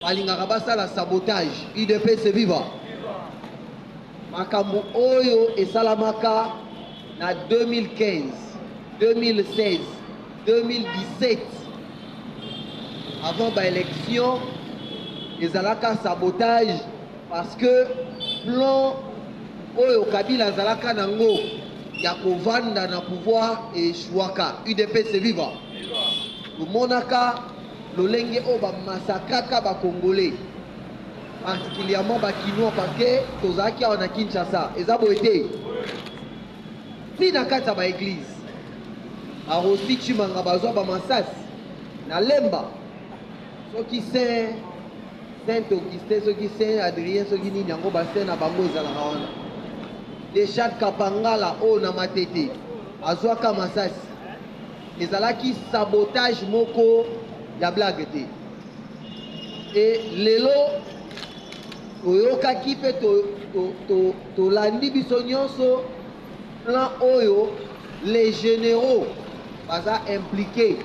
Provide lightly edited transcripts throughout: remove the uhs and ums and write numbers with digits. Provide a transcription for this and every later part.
balingaka basala sabotage. UDPS viva. Makambo oyo esalamaka na 2015, 2016, 2017 avant l'élection, ezalaka sabotage parce que plan oyo Kabila azalaka nango ya kovanda na pouvoir échouaka. UDPS viva. Monaka lolenge o ba masakaka ba congolais, particulièrement ba kinois parce que tozaki on a Kinshasa ezabo été si na kata ba église a aussi chimanga bazwa ba masas na lemba soki saint Augustin soki saint Adrien soki nini yango ba saint na bango ezalaka wana de chat kapangala o na matete azwaka masas ezalaki sabotage moko ya blague te. Et lelo toyokaki pe tolandi biso nyonso plan oyo les généraux baza impliqué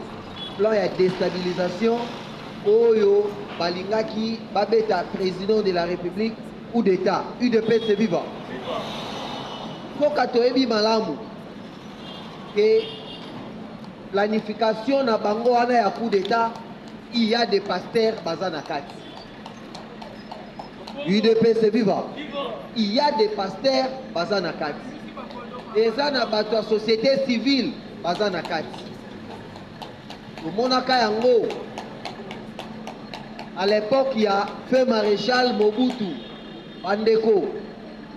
plan ya déstabilisation oyo balingaki babeta président de la République ou d'état. UDPS viva. Soka toyebi malamu ke planification na bango wana ya coup d'état, il y a des pasteurs bazana kati. UDPS viva. Il y a des pasteurs bazana kati. Ezana bato société civile bazana kati. Monaka yango. À l'époque, il y a fait maréchal Mobutu. Bandeko.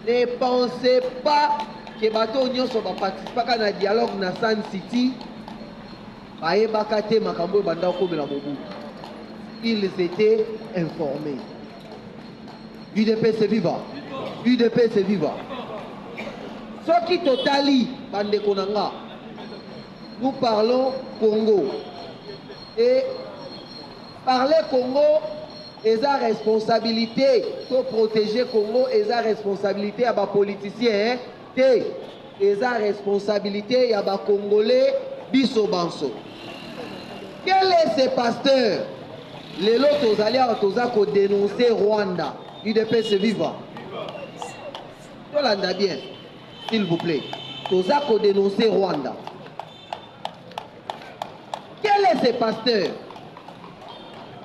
Ne pensez pas que bato nyonso ba participer à un dialogue na Sun City. Ils étaient informés. UDPS viva. UDPS viva. Ce qui totali Bandekonanga. Nous parlons Congo. Et parler Congo est sa responsabilité. Pour protéger Congo est sa responsabilité à bas politiciens. Et sa responsabilité à bas Congolais biso banso. Quel est ce pasteur? Les lotos allés à Tozako dénoncer Rwanda. UDPS viva. Tolanda bien, s'il vous plaît. Tozako dénoncer Rwanda. Quel est ce pasteur?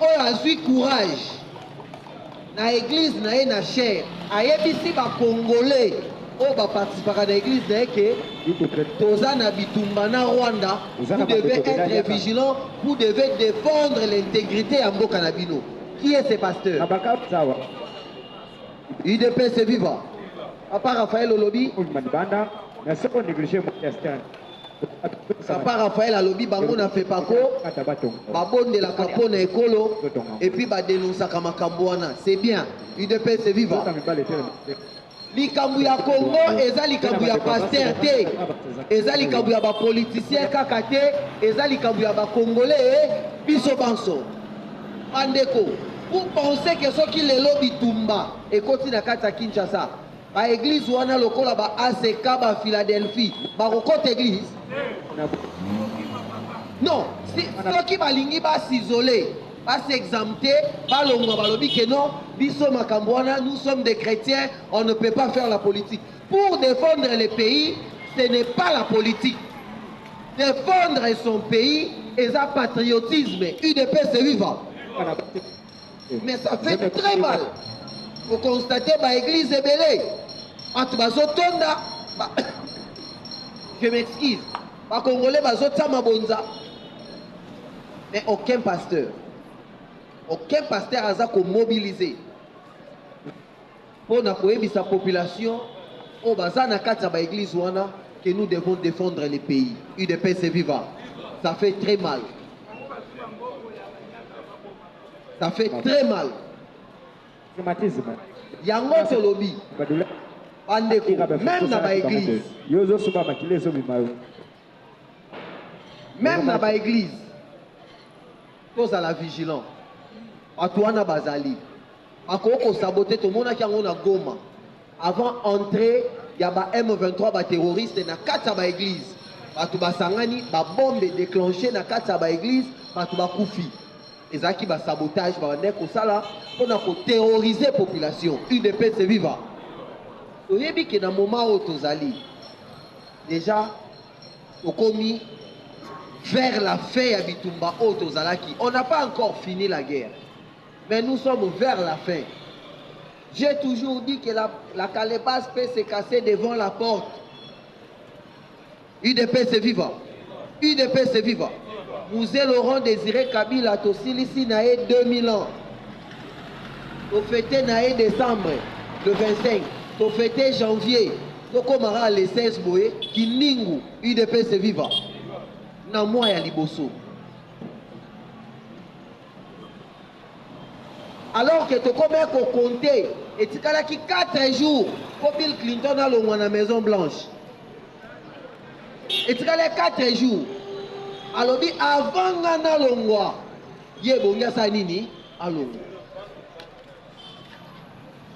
Oh, a eu courage. Na église na na chair. Ayebisi ba Congolais. Oh, bah participer à l'église n'est que Tozana Bitumbana Rwanda, vous devez être vigilant, vous devez défendre l'intégrité à Mbokanabino. Qui est ce pasteur? UDPS viva. Papa Raphaël Olobi. Papa Raphaël Olobi, bango na fait pako, babon de la capone écolo, et puis ba dénonce à Kamakamboana. C'est bien. UDPS viva. Likambu ya Congo eza likambu ya pasteur te, eza likambu ya ba politicien kaka te, eza likambu ya ba congolais biso banso. Bandeko, vous pensez que ceux qui lelo bitumba et koti na kata Kinshasa, ba église wana lokola ba ACK ba Philadelphie, ba kokote église? Non, ceux qui balingi ba s'isoler, pas s'exempter, pas l'ombre balobi que non, biso makambouana, nous sommes des chrétiens, on ne peut pas faire la politique. Pour défendre le pays, ce n'est pas la politique. Défendre son pays est un patriotisme. UDPS viva. Mais ça fait très mal. Vous constatez que l'église est belée. Je m'excuse. Les Congolais sont mais aucun pasteur a mobilisé pour sa population au bazana kata ba église wana que nous devons défendre les pays. UDPS viva. Ça fait très mal. Ça fait très mal. Yango tolobi. Bandeko même na ba église. Même na ba église. Tous à la vigilance. Atuana Bazali. Akoko saboté tout le monde qui a Goma. Avant d'entrer, il y a ba M23 ba terroriste na kata ba église. Batu basangani ba bombe déclenché na kata ba église, batu ba kufi. ezaki ba sabotage ba ndeko kosala pona ko terroriser population. UDPS viva. Oyebi ke na moment où tozali déjà okomi vers la fin ya bitumba o tozalaki. On n'a pas encore fini la guerre, mais nous sommes vers la fin. J'ai toujours dit que la calebasse peut se casser devant la porte. UDPS viva. UDPS viva. Mouzé Laurent Désiré Kabila Tosilisi nae 2000 ans. Au fêté nae décembre le 25. Au fêté janvier. Tokomara le 16 boé. Kiningu. UDPS viva. Na moi ya liboso. Alors que Tokomé ko compter. Et tikala ki 4 jours. Pour Bill Clinton a l'ongwa na Maison Blanche. Et tikala 4 jours. Alors, avant Gana Longwa, Yebonga Sanini, allons.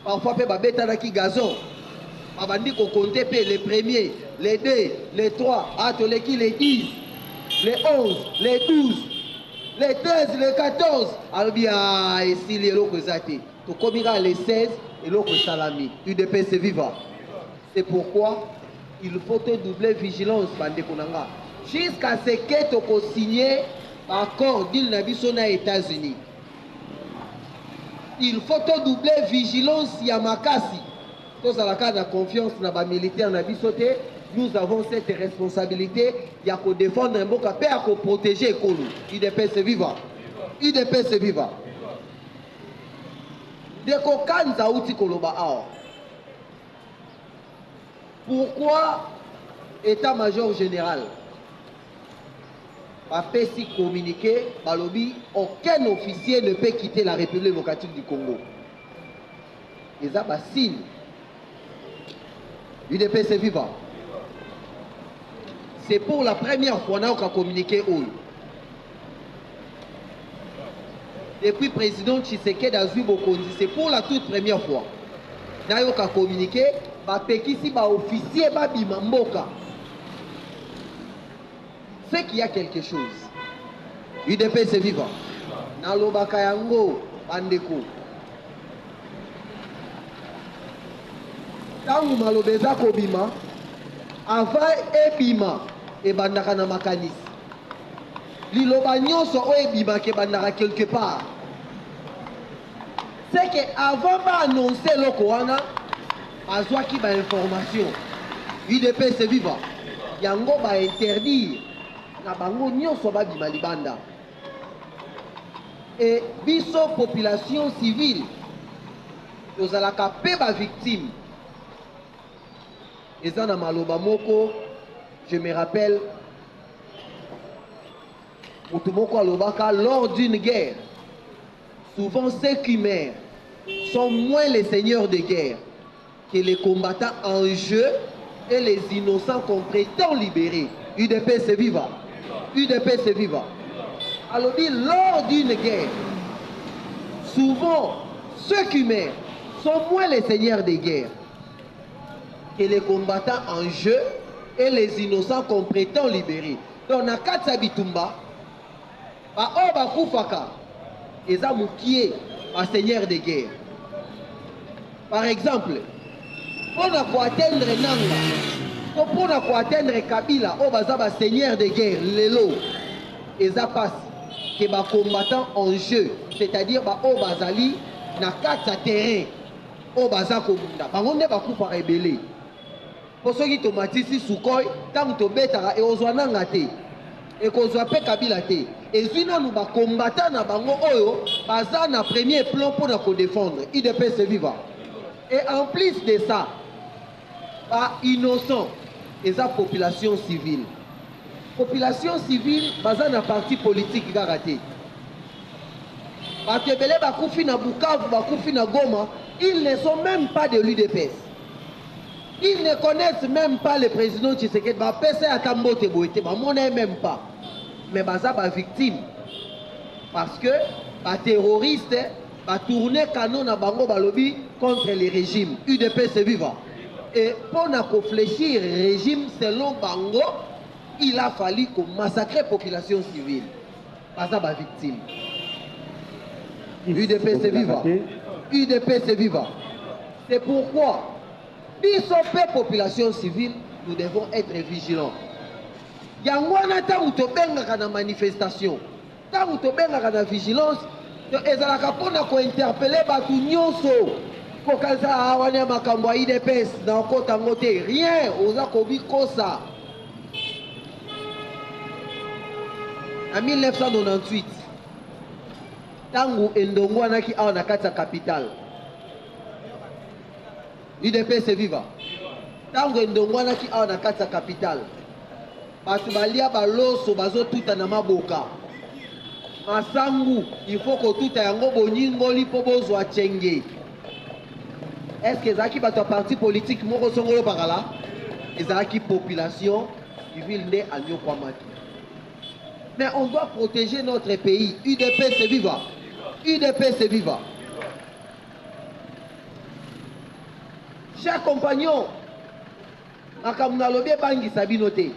Parfois, il y a des gazon. Abandi qu'on compte les premiers, les 2, les 3, les 10, les 11, les 12, les 13, les 14. Alors, ici, les locaux zati. Tu commiras les 16 et l'autre salami. UDPS viva. C'est pourquoi il faut te doubler vigilance, Bande Konanga. Jusqu'à ce que tu aies signé l'accord d'île Nabisona États-Unis. Il faut te doubler vigilance Yamakasi. Tous à la cas de confiance dans les militaires Nabisote, nous avons cette responsabilité. Il y a qu'à défendre un bon capé, à protéger Kolu. UDPS viva. UDPS viva. Deko Kanza Outi Koloba Ao. Pourquoi État-major général si communiqué, Balobi, aucun officier ne peut quitter la République démocratique du Congo. Et ça, signe. UDPS vivant. C'est pour la première fois qu'on a communiqué. Depuis le président Tshisekedi Azui Bokondi, c'est pour la toute première fois. Nous avons communiqué, si officier Babima Mboka. C'est qu'il y a quelque chose. UDPS vivant. Naloba Kayango, Bandeko. Tangu malobeza kobima, avant ebima, et bandaka na makanis. Liloba nyonso o ebima ke bandaka quelque part. C'est que avant ba annoncer loko wana, azwaki ba information. UDPS vivant. Yango ba interdire. Bango nyonso babima libanda. Et biso population civile nous allons pe ba victime. Et ça na maloba moko, je me rappelle Mutumoko alobaka lors d'une guerre. Souvent ceux qui meurent sont moins les seigneurs de guerre que les combattants en jeu et les innocents qu'on prétend libérer. UDPS viva. UDPS viva. Alors, lors d'une guerre, souvent, ceux qui meurent sont moins les seigneurs de guerre que les combattants en jeu et les innocents qu'on prétend libérer. Donc, na Katsa Bitumba, ba Oba Koufaka, et ça moukié, un seigneur de guerre. Par exemple, pour atteindre Nanga, pour atteindre Kabila, au bazaba seigneur de guerre, Lelo, et ça passe que les combattants en jeu, c'est-à-dire au bazali, na 4 terrain, au bazako bunda, par contre, ba coupa rebelle. Pour ceux qui tomatisi Sukhoi, tant que betara et ozwananga te, et qu'on soit pe Kabila te, et zina nous ba combattant na bango oyo, baza na premier plan pour nous défendre, UDPS vivant. Et en plus de ça, pas innocent, et la population civile. Population civile, baza na parti politique garaté. Batebele bakoufi na Bukavu, bakoufi na Goma, ils ne sont même pas de l'UDPS. Ils ne connaissent même pas le président Tshisekedi. Ba pese atambote boite, ba monnaie même pas. Mais baza ba victime. Parce que ba terroriste, ba tourner canon na bango balobi contre le régime. UDPS vivant. Et pour réfléchir au régime selon Bango, il a fallu qu'on massacre la population civile. Pas ça, victime. UDPS viva. UDPS viva. C'est pourquoi, la population civile, nous devons être vigilants. Yangwana ta utobenga na manifestation. Ta utobenga na vigilance. Ezalaka pona ko interpeller batu nyonso. Kokaza awane makambo IDPS na kota ngote rien oza kobi kosa. En 1998, tangu endongo anaki awa na kati ya capitale. UDPS viva. Tango endongo anaki awa na kati ya capitale. Batu balia baloso bazo tuta na maboka. Masangu, il faut que tout yango boningoli po bozwa chenge. Est-ce que ezaki bato parti politique moko songolo bakala? Ezaki population civile nde anyokwamaki. Mais on doit protéger notre pays. UDPS viva. UDPS viva. Chers compagnons, makamuna lobi bangi sabinote.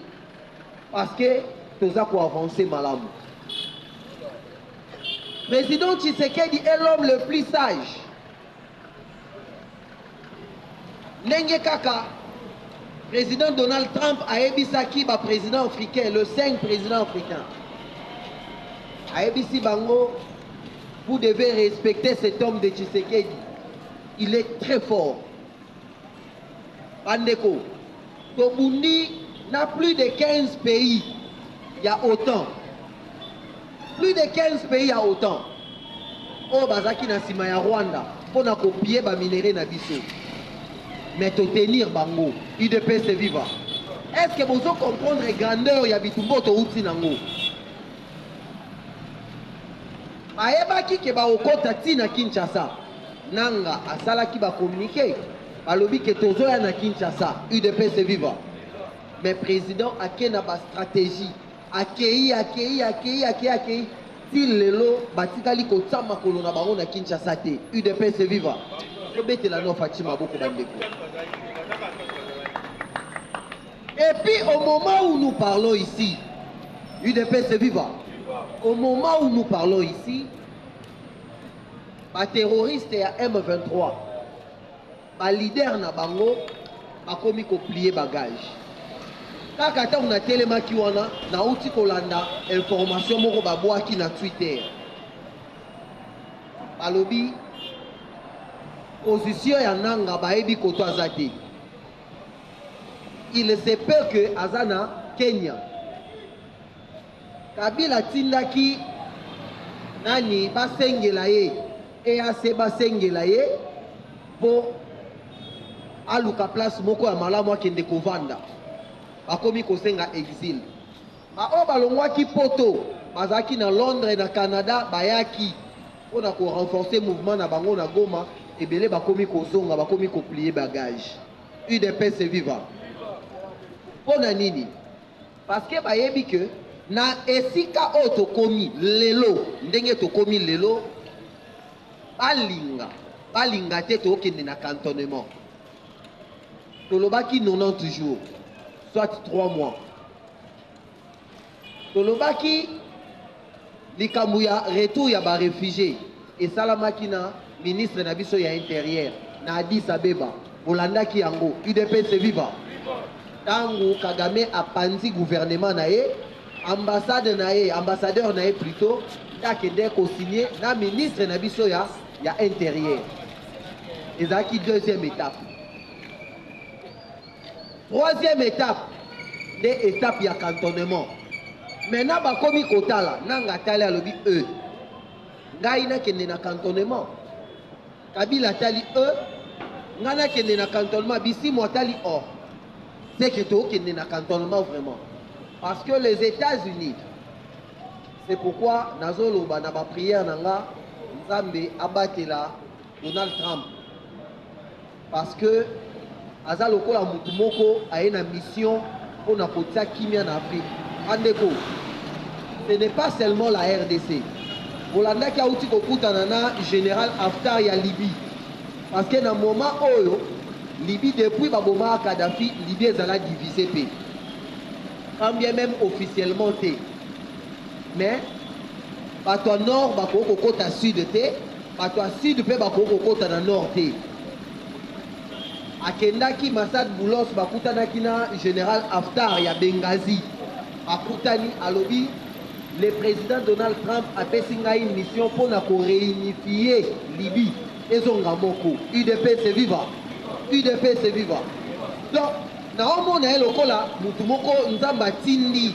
Parce que tout ça pour avancer malamu. Président Tshisekedi est l'homme le plus sage. Nenge kaka, président Donald Trump a ebisaki ba président africain, le 5 président africain. A ebisi bango, vous devez respecter cet homme de Tshisekedi. Il est très fort. Bandeko, Tobundi n'a plus de 15 pays. Il y a autant. Plus de 15 pays, il y a autant. Oh, Bazaki na sima ya Rwanda, pour na copier ba minéré na biso. Mais to tenir bango, UDPS viva. Est-ce que vous comprenez la grandeur ya bitumbo to uti nango? Ayebaki ke ba okota tina Kinshasa. Nanga asalaki ba communiquer. Balobi ke tozoya na Kinshasa, UDPS viva. Mais président akena ba stratégie. Akei. Til lelo batikali kotsama kolona bango na Kinshasa te. UDPS viva. Obete la no Fatima beaucoup bandeko. Et puis au moment où nous parlons ici, UDPS viva. Au moment où nous parlons ici, les terroristes et M23, les leaders na bango, ba komi ko plier bagage. Kaka ta una telemaki wana na uti kolanda information moko babwaki na Twitter. Balobi position ya nanga baebi koto azate. Il se peut que azana Kenya. Kabila tindaki nani basengela ye EAC basengela ye po aluka place moko ya malamu akende kovanda. Bakomi kosenga exil. Ba o balongwaki poto bazaki na Londres na Canada bayaki pona ko renforcer mouvement na bango na Goma ebele bakomi kozonga bakomi ko plier bagage. UDPS viva. Pona nini? Parce que bayebi que na esika o tokomi lelo ndenge tokomi lelo balinga te tokende na cantonnement. Tolobaki 90 jours. Soit 3 mois. Tolobaki likambuya retour ya ba réfugié et salamaki na ministre na biso ya intérieur na Addis Abeba bolandaki yango UDPS viva. Tango Kagame apanzi gouvernement na ye ambassade na ye ambassadeur na ye plutôt takende ko signer na ministre na biso ya intérieur. Ezaki deuxième étape. Troisième étape, des étapes ya cantonnement. Maintenant, bakomi kotala, nanga tali alobi eux. Ngaina kende na cantonnement. Kabila tali eux. Ngana kende na cantonnement, bisi mo tali or. C'est que to kende na cantonnement vraiment. Parce que les États-Unis, c'est pourquoi nazolo ba na ba prière nanga Nzambe abatela Donald Trump. Parce que aza lokola mutu moko aye na mission pour na kotia kimia na Afrique. Andeko, ce n'est pas seulement la RDC. Bolanda ki auti kokutana na général Haftar ya Libye. Parce que na moment oyo Libye depuis baboma Kadhafi, Libye ezala divisé pe. Quand bien même officiellement te. Mais bato nord bako kokota sud te, bato ya sud mpe bakoki kokota na nord te. Akendaki Massad Boulos bakutanaki na général Haftar ya Benghazi. Bakutani alobi le président Donald Trump apesi ngai une mission pour na ko réunifier Libye ezonga moko. UDP c'est vivant. UDP c'est vivant. Donc na omona lokola mutu moko nzamba tindi